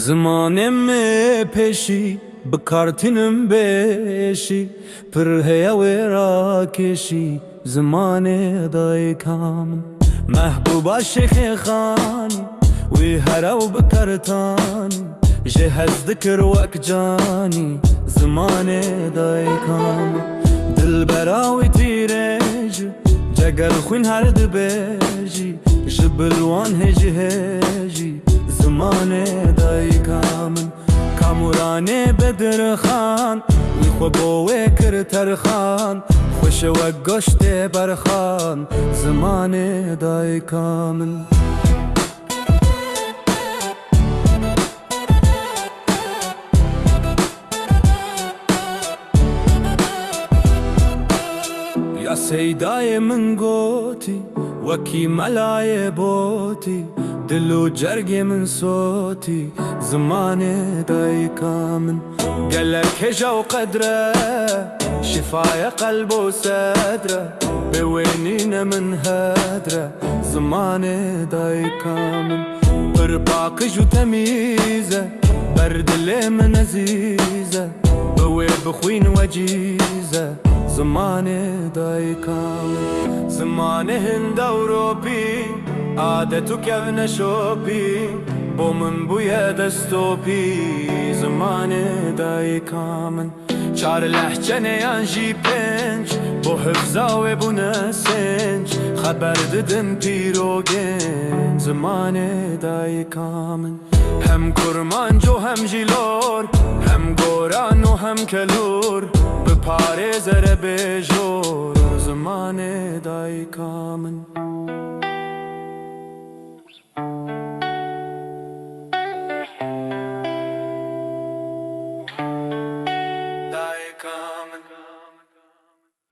زمانم پیشی بکارتینم بیشی پر هیاوی را کشی زمان دای کامن محبوبا شیخ خانی وی هراو بکرتانی جهز ذکر وک جانی زمان دای کامن دل براوی تیرج جگر خوین هر دبیجی جبلوان هجی هجی زمان دای کامن کامورانه بدر خان وی خوبوه کر ترخان خوش و گشت برخان زمان دای کامن یا سیدای من گوتی وکی ملای بوتی دلو جرگ من صوتي زمان دای کامن قالك هجا وقدره شفايا قلب وصدره بوينينا من هدره زمان دای کامن برباقج وتميزه برد لي من عزيزه بوي بخوين وجيزه زمان دای کامن زمان هند اوروبي عادتو كيف شوبي بو من بويا دستوبي زمان دای کامن چار لحجنه يانجي بنج بو حفظاوي بو نسنج خبر ددم پیروگن زمان دای کامن هم کرمانج و هم جیلور هم گوران و هم کلور بپاره زره بجور زمان دای کامن دای کامن